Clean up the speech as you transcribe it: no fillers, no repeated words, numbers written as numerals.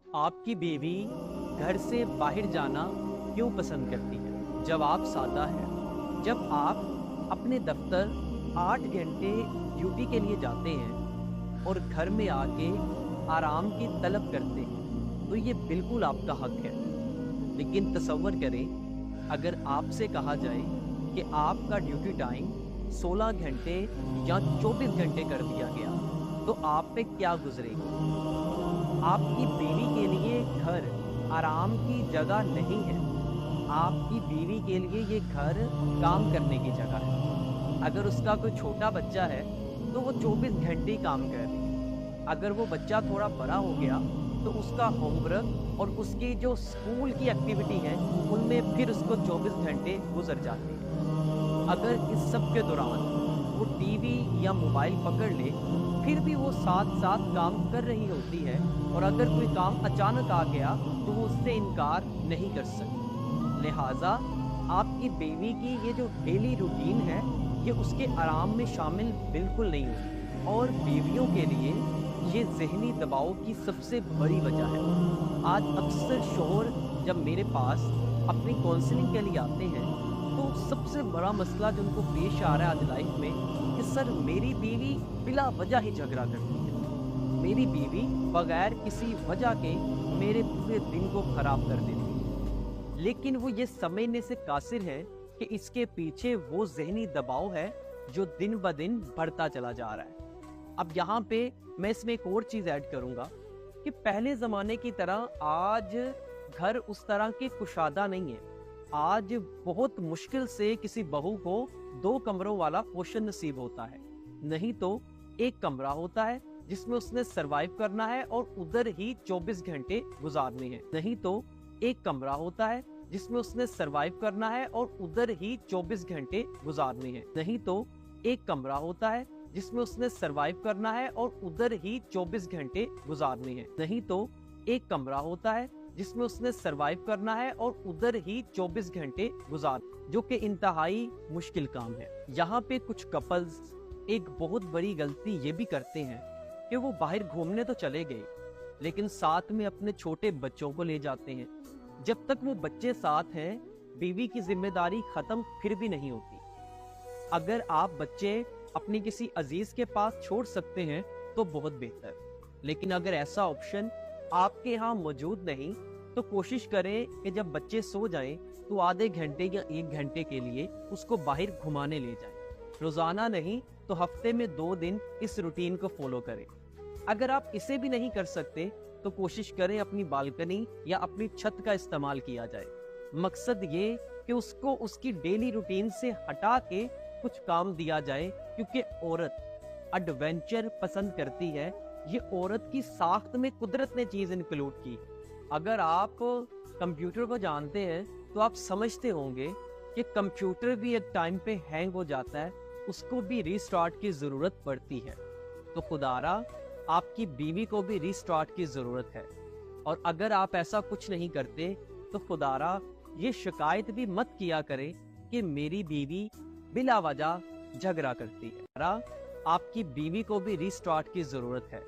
آپ کی بیوی گھر سے باہر جانا کیوں پسند کرتی ہے؟ جواب سادہ ہے۔ جب آپ اپنے دفتر 8 گھنٹے ڈیوٹی کے لیے جاتے ہیں اور گھر میں آ کے آرام کی طلب کرتے ہیں تو یہ بالکل آپ کا حق ہے۔ لیکن تصور کریں، اگر آپ سے کہا جائے کہ آپ کا ڈیوٹی ٹائم 16 گھنٹے یا 24 گھنٹے کر دیا گیا تو آپ پہ کیا گزرے گی؟ آپ کی بیوی کے لیے گھر آرام کی جگہ نہیں ہے، آپ کی بیوی کے لیے یہ گھر کام کرنے کی جگہ ہے۔ اگر اس کا کوئی چھوٹا بچہ ہے تو وہ 24 گھنٹے کام کر رہی ہے۔ اگر وہ بچہ تھوڑا بڑا ہو گیا تو اس کا ہوم ورک اور اس کی جو اسکول کی ایکٹیویٹی ہے ان میں پھر اس کو 24 گھنٹے گزر جاتے ہیں۔ اگر اس سب کے دوران وہ ٹی وی یا موبائل پکڑ لے پھر بھی وہ ساتھ ساتھ کام کر رہی ہوتی ہے، اور اگر کوئی کام اچانک آ گیا تو وہ اس سے انکار نہیں کر سکتی۔ لہٰذا آپ کی بیوی کی یہ جو ڈیلی روٹین ہے یہ اس کے آرام میں شامل بالکل نہیں ہوتی، اور بیویوں کے لیے یہ ذہنی دباؤ کی سب سے بڑی وجہ ہے۔ آج اکثر شوہر جب میرے پاس اپنی کونسلنگ کے لیے آتے ہیں تو سب سے بڑا مسئلہ جو ان کو پیش آ رہا ہے آج لائف میں کہ سر میری بیوی بلا وجہ ہی جھگڑا کرتی ہے، میری بیوی بغیر کسی وجہ کے میرے پورے دن کو خراب کر دیتی ہے۔ لیکن وہ یہ سمجھنے سے قاصر ہے کہ اس کے پیچھے وہ ذہنی دباؤ ہے جو دن بدن بڑھتا چلا جا رہا ہے۔ اب یہاں پہ میں اس میں ایک اور چیز ایڈ کروں گا کہ پہلے زمانے کی طرح آج گھر اس طرح کے کشادہ نہیں ہے۔ آج بہت مشکل سے کسی بہو کو 2 کمروں والا پوشن نصیب ہوتا ہے، نہیں تو ایک کمرہ ہوتا ہے جس میں اس نے سروائیو کرنا ہے اور ادھر ہی 24 گھنٹے گزارنے ہیں، نہیں تو ایک کمرہ ہوتا ہے جس میں اس نے سروائیو کرنا ہے اور ادھر ہی 24 گھنٹے گزارنے ہیں، نہیں تو ایک کمرہ ہوتا ہے جس میں اس نے سروائیو کرنا ہے اور ادھر ہی 24 گھنٹے گزارنے ہیں، نہیں تو ایک کمرہ ہوتا ہے جس میں اس نے سروائیو کرنا ہے اور ادھر ہی 24 گھنٹے گزار، جو کہ انتہائی مشکل کام ہے۔ یہاں پہ کچھ کپلز ایک بہت بڑی غلطی یہ بھی کرتے ہیں کہ وہ باہر گھومنے تو چلے گئے لیکن ساتھ میں اپنے چھوٹے بچوں کو لے جاتے ہیں۔ جب تک وہ بچے ساتھ ہیں بیوی کی ذمہ داری ختم پھر بھی نہیں ہوتی۔ اگر آپ بچے اپنی کسی عزیز کے پاس چھوڑ سکتے ہیں تو بہت بہتر، لیکن اگر ایسا آپشن آپ کے ہاں موجود نہیں تو کوشش کریں کہ جب بچے سو جائیں تو آدھے گھنٹے یا 1 گھنٹے کے لیے اس کو باہر گھمانے لے جائیں۔ روزانہ نہیں تو ہفتے میں 2 دن اس روٹین کو فالو کریں۔ اگر آپ اسے بھی نہیں کر سکتے تو کوشش کریں اپنی بالکنی یا اپنی چھت کا استعمال کیا جائے۔ مقصد یہ کہ اس کو اس کی ڈیلی روٹین سے ہٹا کے کچھ کام دیا جائے، کیونکہ عورت ایڈونچر پسند کرتی ہے۔ یہ عورت کی ساخت میں قدرت نے چیز انکلوڈ کی۔ اگر آپ کمپیوٹر کو جانتے ہیں تو آپ سمجھتے ہوں گے کہ کمپیوٹر بھی ایک ٹائم پہ ہینگ ہو جاتا ہے، اس کو بھی ریسٹارٹ کی ضرورت پڑتی ہے۔ تو خدارا آپ کی بیوی کو بھی ریسٹارٹ کی ضرورت ہے، اور اگر آپ ایسا کچھ نہیں کرتے تو خدارا یہ شکایت بھی مت کیا کرے کہ میری بیوی بلا وجہ جھگڑا کرتی ہے۔ آپ کی بیوی کو بھی ریسٹارٹ کی ضرورت ہے۔